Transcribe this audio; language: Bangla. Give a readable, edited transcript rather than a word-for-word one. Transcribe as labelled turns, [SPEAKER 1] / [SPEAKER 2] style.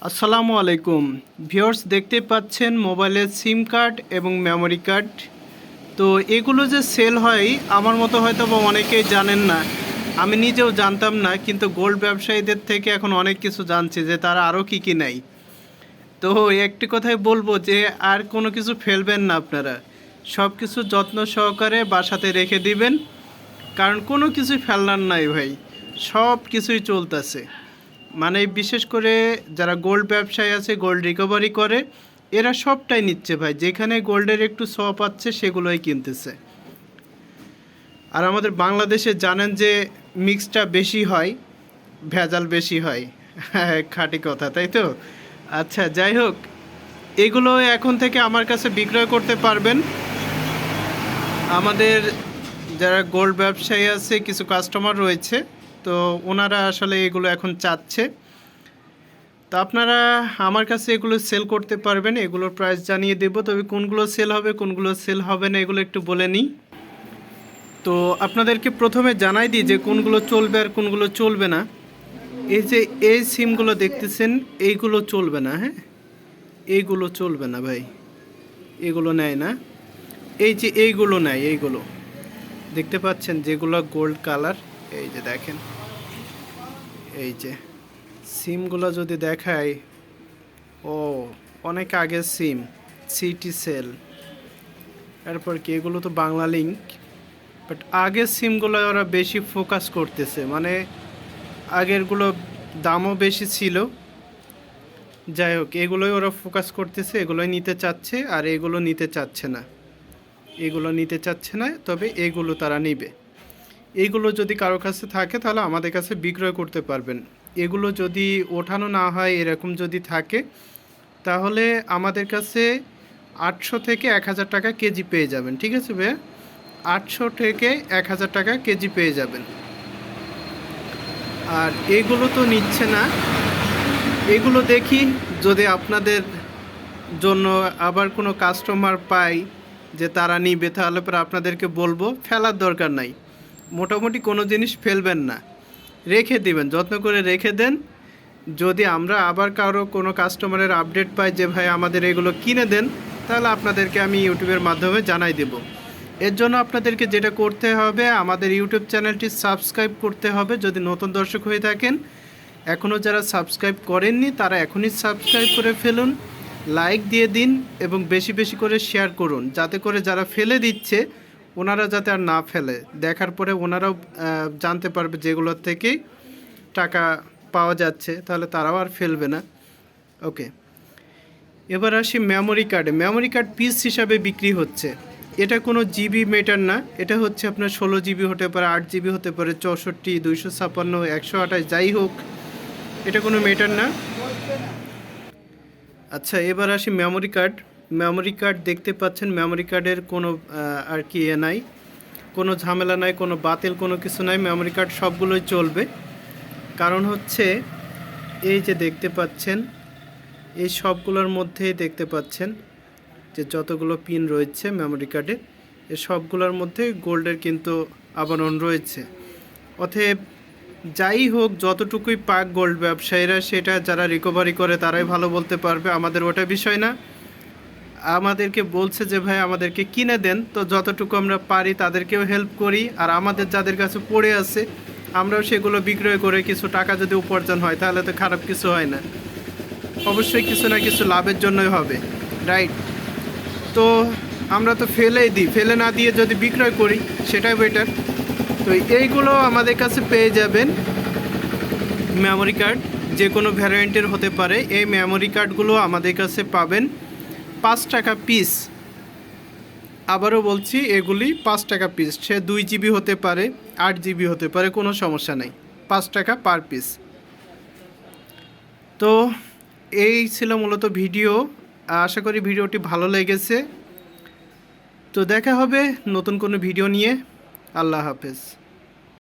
[SPEAKER 1] আসসালামু আলাইকুম ভিউয়ার্স, দেখতে পাচ্ছেন মোবাইলের সিম কার্ড এবং মেমোরি কার্ড। তো এগুলো যে সেল হয় আমার মতো হয়তো বা অনেকেই জানেন না, আমি নিজেও জানতাম না, কিন্তু গোল্ড ব্যবসায়ীদের থেকে এখন অনেক কিছু জানছি যে তারা আরও কী নেয়। তো একটি কথাই বলবো যে আর কোনো কিছু ফেলবেন না, আপনারা সব কিছু যত্ন সহকারে বাসাতে রেখে দিবেন, কারণ কোনো কিছু ফেলনার নাই ভাই, সব কিছুই চলতেছে। মানে বিশেষ করে যারা গোল্ড ব্যবসায়ী আছে, গোল্ড রিকভারি করে, এরা সবটাই নিচ্ছে ভাই, যেখানে গোল্ডের একটু ছ পাচ্ছে সেগুলোই কিনতেছে। আর আমাদের বাংলাদেশে জানেন যে মিক্সটা বেশি হয়, ভেজাল বেশি হয়। হ্যাঁ, খাঁটি কথা, তাই তো? আচ্ছা, যাই হোক, এগুলো এখন থেকে আমার কাছে বিক্রয় করতে পারবেন। আমাদের যারা গোল্ড ব্যবসায়ী আছে, কিছু কাস্টমার রয়েছে, তো ওনারা আসলে এগুলো এখন চাচ্ছে। তো আপনারা আমার কাছে এগুলো সেল করতে পারবেন, এগুলোর প্রাইস জানিয়ে দেব। তবে কোনগুলো সেল হবে কোনগুলো সেল হবে না এগুলো একটু বলে নিই। তো আপনাদেরকে প্রথমে জানাই দিই যে কোনগুলো চলবে আর কোনগুলো চলবে না। এই যে এই সিমগুলো দেখতেছেন, এইগুলো চলবে না। হ্যাঁ, এইগুলো চলবে না ভাই, এগুলো নেয় না। এই যে এইগুলো নেয়, এইগুলো দেখতে পাচ্ছেন যেগুলো গোল্ড কালার, এই যে দেখেন, এই যে সিমগুলো যদি দেখায়, ও অনেক আগের সিম, সিটি সেল, এরপর কি এগুলো তো বাংলা লিঙ্ক। বাট আগের সিমগুলো ওরা বেশি ফোকাস করতেছে, মানে আগেরগুলো দামও বেশি ছিল। যাই হোক, এগুলোই ওরা ফোকাস করতেছে, এগুলোই নিতে চাচ্ছে, আর এগুলো নিতে চাচ্ছে না, এগুলো নিতে চাচ্ছে না। তবে এগুলো তারা নিবে। এইগুলো যদি কারো কাছে থাকে তাহলে আমাদের কাছে বিক্রয় করতে পারবেন। এগুলো যদি ওঠানো না হয়, এরকম যদি থাকে, তাহলে আমাদের কাছে 800 থেকে 1000 টাকা কেজি পেয়ে যাবেন। ঠিক আছে ভাইয়া, 800 থেকে 1000 টাকা কেজি পেয়ে যাবেন। আর এগুলো তো নিচ্ছে না, এগুলো দেখি যদি আপনাদের জন্য আবার কোনো কাস্টমার পাই যে তারা নিবে, তাহলে পরে আপনাদেরকে বলবো। ফেলার দরকার নাই, মোটামুটি কোনো জিনিস ফেলবেন না, রেখে দিবেন, যত্ন করে রেখে দেন। যদি আমরা আবার কারো কোনো কাস্টমারের আপডেট পাই যে ভাই আমাদের এগুলো কিনে দেন, তাহলে আপনাদেরকে আমি ইউটিউবের মাধ্যমে জানাই দেব। এর জন্য আপনাদেরকে যেটা করতে হবে, আমাদের ইউটিউব চ্যানেলটি সাবস্ক্রাইব করতে হবে যদি নতুন দর্শক হয়ে থাকেন। এখনও যারা সাবস্ক্রাইব করেননি তারা এখনই সাবস্ক্রাইব করে ফেলুন, লাইক দিয়ে দিন এবং বেশি বেশি করে শেয়ার করুন, যাতে করে যারা ফেলে দিচ্ছে ওনারা যাতে আর না ফেলে। দেখার পরে ওনারাও জানতে পারবে যেগুলোর থেকেই টাকা পাওয়া যাচ্ছে, তাহলে তারাও আর ফেলবে না। ওকে, এবার আসি মেমোরি কার্ডে। মেমোরি কার্ড পিস হিসাবে বিক্রি হচ্ছে। এটা কোনো জিবি মেটার না, এটা হচ্ছে আপনার 16 জিবি হতে পারে, 8 জিবি হতে পারে, 64, 256, 128, যাই হোক, এটা কোনো মেটার না। আচ্ছা, এবার আসি মেমোরি কার্ড। মেমোরি কার্ড দেখতে পাচ্ছেন, মেমোরি কার্ডের কোনো আর কি নাই, কোনো ঝামেলা নাই, কোনো বাতিল কোনো কিছু নাই। মেমোরি কার্ড সবগুলোই চলবে। কারণ হচ্ছে এই যে দেখতে পাচ্ছেন, এই সবগুলোর মধ্যেই দেখতে পাচ্ছেন যে যতগুলো পিন রয়েছে মেমোরি কার্ডে, এই সবগুলোর মধ্যে গোল্ডের কিন্তু আবরণ রয়েছে। অতএব যাই হোক, যতটুকুই পাক গোল্ড ব্যবসায়ীরা, সেটা যারা রিকভারি করে তারাই ভালো বলতে পারবে, আমাদের ওটা বিষয় না। আমাদেরকে বলছে যে ভাই আমাদেরকে কিনে দেন, তো যতটুকু আমরা পারি তাদেরকেও হেল্প করি, আর আমাদের যাদের কাছে পড়ে আছে আমরাও সেগুলো বিক্রয় করে কিছু টাকা যদি উপার্জন হয় তাহলে তো খারাপ কিছু হয় না, অবশ্যই কিছু না কিছু লাভের জন্যই হবে, রাইট? তো আমরা তো ফেলেই দিই, ফেলে না দিয়ে যদি বিক্রয় করি সেটাই বেটার। তো এইগুলো আমাদের কাছে পেয়ে যাবেন। মেমোরি কার্ড যে কোনো ভ্যারিয়েন্টের হতে পারে, এই মেমোরি কার্ডগুলো আমাদের কাছে পাবেন 5 টাকা পিস। আবারও বলছি, এগুলি 5 টাকা পিস। সে 2 জিবি হতে পারে, 8 জিবি হতে পারে, কোনো সমস্যা নেই, 5 টাকা পার পিস। তো এই ছিল মূলত ভিডিও। আশা করি ভিডিওটি ভালো লেগেছে। তো দেখা হবে নতুন কোনো ভিডিও নিয়ে। আল্লাহ হাফেজ।